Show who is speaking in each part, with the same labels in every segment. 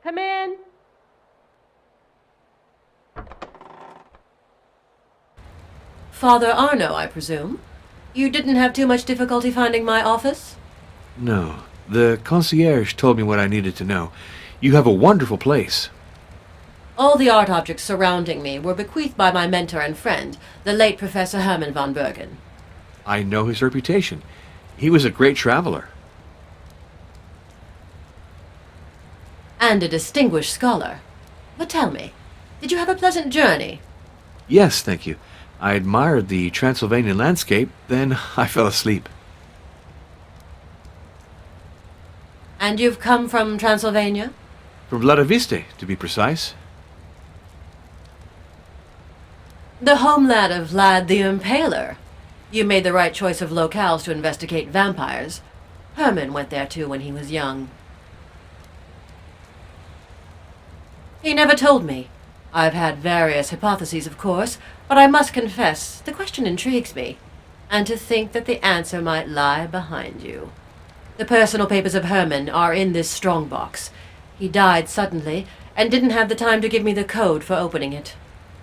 Speaker 1: Come in.
Speaker 2: Father Arno, I presume? You didn't have too much difficulty finding my office?
Speaker 3: No. The concierge told me what I needed to know. You have a wonderful place.
Speaker 2: All the art objects surrounding me were bequeathed by my mentor and friend, the late Professor Hermann von Bergen.
Speaker 3: I know his reputation. He was a great traveler.
Speaker 2: And a distinguished scholar. But tell me, did you have a pleasant journey?
Speaker 3: Yes, thank you. I admired the Transylvanian landscape, then I fell asleep.
Speaker 2: And you've come from Transylvania?
Speaker 3: From Budapest, to be precise.
Speaker 2: The homeland of Vlad the Impaler. You made the right choice of locales to investigate vampires. Herman went there too when he was young. He never told me. I've had various hypotheses, of course, but I must confess, the question intrigues me. And to think that the answer might lie behind you. The personal papers of Herman are in this strongbox. He died suddenly, and didn't have the time to give me the code for opening it.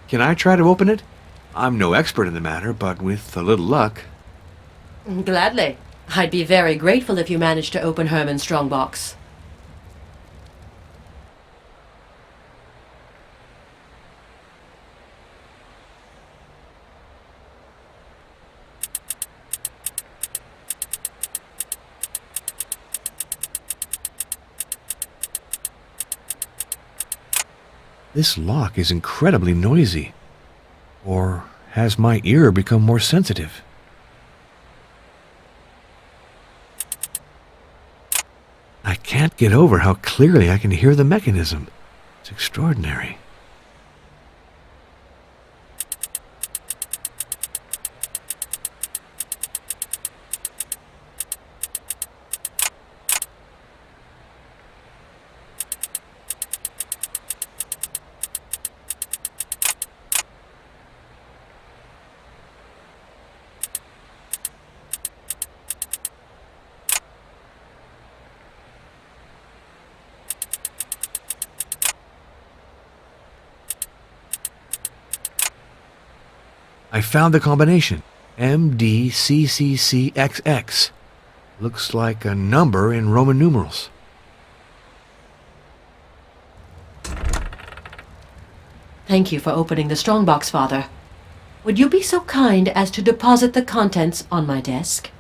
Speaker 3: Can I try to open it? I'm no expert in the matter, but with a little luck.
Speaker 2: Gladly. I'd be very grateful if you managed to open Herman's strongbox.
Speaker 3: This lock is incredibly noisy. Or has my ear become more sensitive? I can't get over how clearly I can hear the mechanism. It's extraordinary. I found the combination. MDCCCXX. Looks like a number in Roman numerals.
Speaker 2: Thank you for opening the strongbox, Father. Would you be so kind as to deposit the contents on my desk?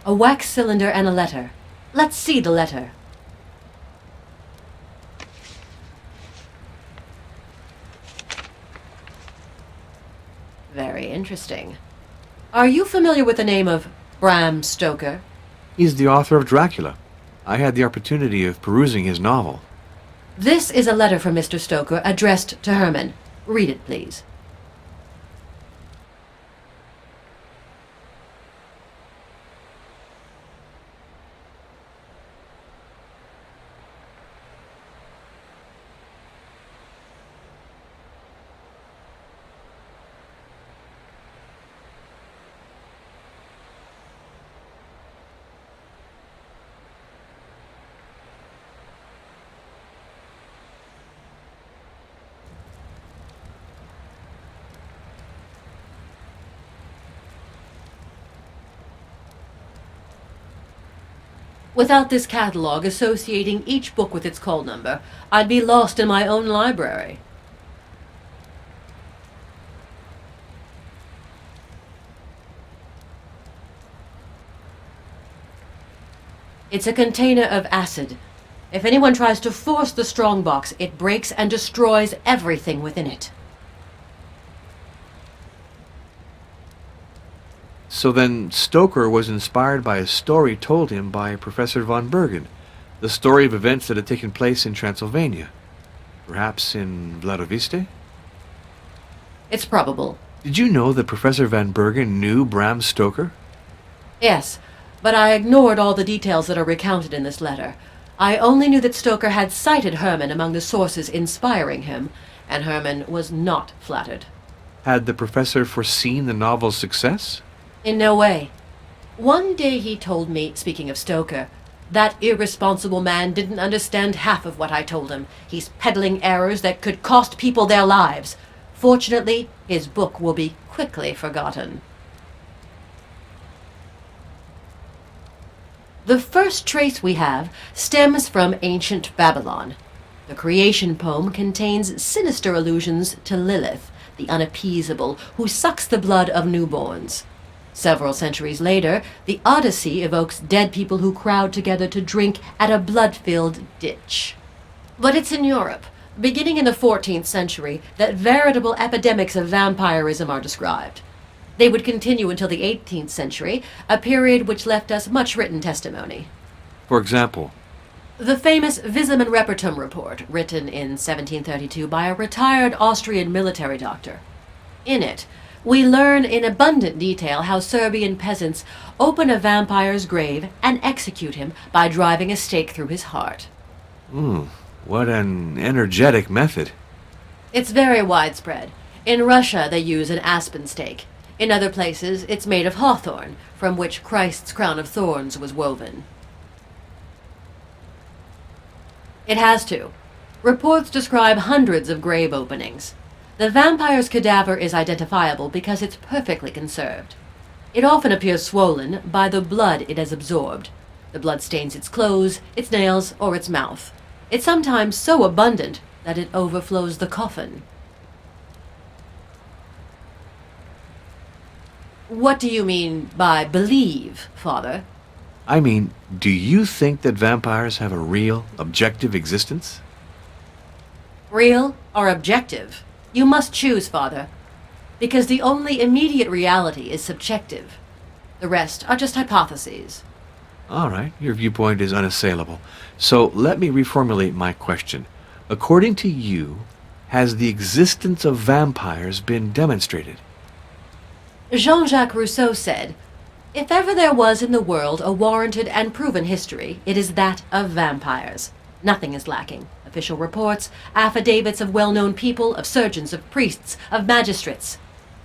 Speaker 2: A wax cylinder and a letter. Let's see the letter. Very interesting. Are you familiar with the name of Bram Stoker?
Speaker 3: He's the author of Dracula. I had the opportunity of perusing his novel.
Speaker 2: This is a letter from Mr. Stoker addressed to Herman. Read it, please. Without this catalog associating each book with its call number, I'd be lost in my own library. It's a container of acid. If anyone tries to force the strongbox, it breaks and destroys everything within it.
Speaker 3: So then Stoker was inspired by a story told him by Professor von Bergen, the story of events that had taken place in Transylvania. Perhaps in Vladoviste?
Speaker 2: It's probable.
Speaker 3: Did you know that Professor van Bergen knew Bram Stoker?
Speaker 2: Yes, but I ignored all the details that are recounted in this letter. I only knew that Stoker had cited Herman among the sources inspiring him, and Herman was not flattered.
Speaker 3: Had the professor foreseen the novel's success?
Speaker 2: In no way. One day he told me, speaking of Stoker, that irresponsible man didn't understand half of what I told him. He's peddling errors that could cost people their lives. Fortunately, his book will be quickly forgotten. The first trace we have stems from ancient Babylon. The creation poem contains sinister allusions to Lilith, the unappeasable, who sucks the blood of newborns. Several centuries later, the Odyssey evokes dead people who crowd together to drink at a blood-filled ditch. But it's in Europe, beginning in the 14th century, that veritable epidemics of vampirism are described. They would continue until the 18th century, a period which left us much written testimony.
Speaker 3: For example,
Speaker 2: The famous Visum and Repertum report, written in 1732 by a retired Austrian military doctor. In it, we learn in abundant detail how Serbian peasants open a vampire's grave and execute him by driving a stake through his heart.
Speaker 3: what an energetic method.
Speaker 2: It's very widespread. In Russia, they use an aspen stake. In other places, it's made of hawthorn, from which Christ's crown of thorns was woven. It has to. Reports describe hundreds of grave openings. The vampire's cadaver is identifiable because it's perfectly conserved. It often appears swollen by the blood it has absorbed. The blood stains its clothes, its nails, or its mouth. It's sometimes so abundant that it overflows the coffin. What do you mean by believe, Father?
Speaker 3: I mean, do you think that vampires have a real, objective existence?
Speaker 2: Real or objective? You must choose, Father, because the only immediate reality is subjective. The rest are just hypotheses.
Speaker 3: All right, your viewpoint is unassailable. So let me reformulate my question. According to you, has the existence of vampires been demonstrated?
Speaker 2: Jean-Jacques Rousseau said, "If ever there was in the world a warranted and proven history, it is that of vampires. Nothing is lacking. Official reports, affidavits of well-known people, of surgeons, of priests, of magistrates.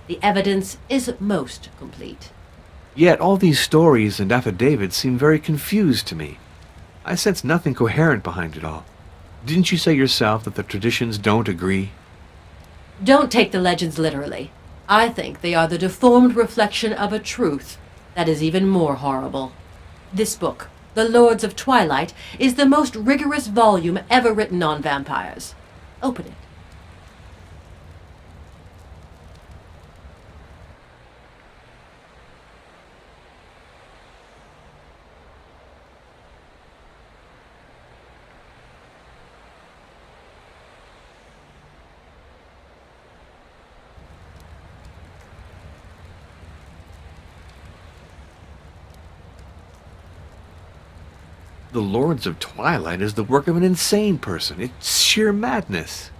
Speaker 2: The evidence is most complete."
Speaker 3: Yet all these stories and affidavits seem very confused to me. I sense nothing coherent behind it all. Didn't you say yourself that the traditions don't agree?
Speaker 2: Don't take the legends literally. I think they are the deformed reflection of a truth that is even more horrible. This book, The Lords of Twilight, is the most rigorous volume ever written on vampires. Open it.
Speaker 3: The Lords of Twilight is the work of an insane person. It's sheer madness.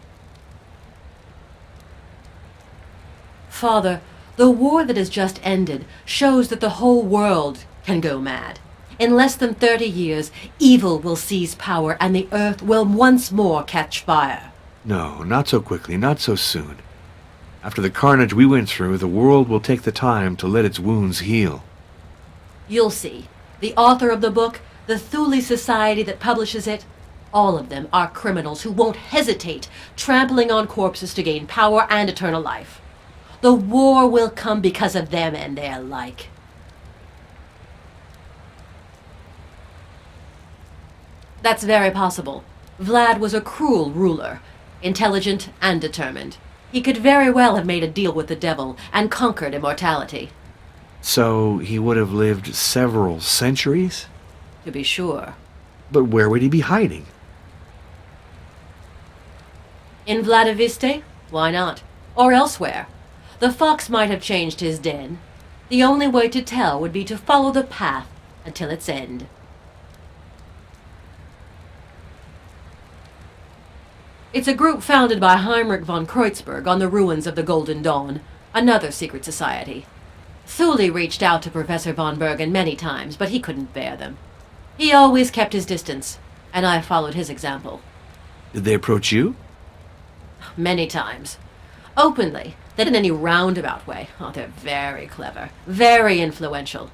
Speaker 2: Father, the war that has just ended shows that the whole world can go mad. In less than 30 years, evil will seize power and the earth will once more catch fire.
Speaker 3: No, not so quickly, not so soon. After the carnage we went through, the world will take the time to let its wounds heal.
Speaker 2: You'll see. The author of the book, the Thule Society that publishes it, all of them are criminals who won't hesitate trampling on corpses to gain power and eternal life. The war will come because of them and their like. That's very possible. Vlad was a cruel ruler, intelligent and determined. He could very well have made a deal with the devil and conquered immortality.
Speaker 3: So he would have lived several centuries?
Speaker 2: To be sure.
Speaker 3: But where would he be hiding?
Speaker 2: In Vladiviste? Why not? Or elsewhere. The fox might have changed his den. The only way to tell would be to follow the path until its end. It's a group founded by Heinrich von Kreutzberg on the ruins of the Golden Dawn, another secret society. Thule reached out to Professor von Bergen many times, but he couldn't bear them. He always kept his distance, and I followed his example.
Speaker 3: Did they approach you?
Speaker 2: Many times. Openly, not in any roundabout way. Oh, they're very clever, very influential.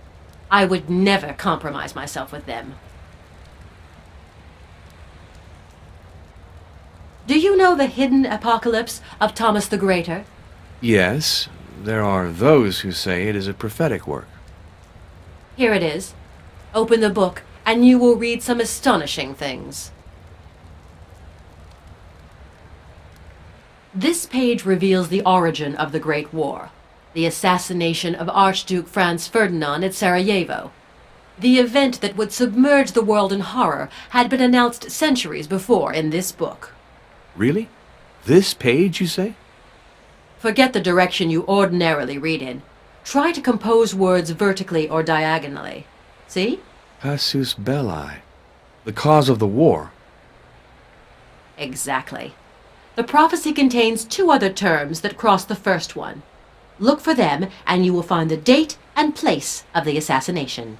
Speaker 2: I would never compromise myself with them. Do you know the hidden apocalypse of Thomas the Greater?
Speaker 3: Yes, there are those who say it is a prophetic work.
Speaker 2: Here it is. Open the book, and you will read some astonishing things. This page reveals the origin of the Great War, the assassination of Archduke Franz Ferdinand at Sarajevo. The event that would submerge the world in horror had been announced centuries before in this book.
Speaker 3: Really? This page, you say?
Speaker 2: Forget the direction you ordinarily read in. Try to compose words vertically or diagonally. See?
Speaker 3: Casus belli. The cause of the war.
Speaker 2: Exactly. The prophecy contains two other terms that cross the first one. Look for them, and you will find the date and place of the assassination.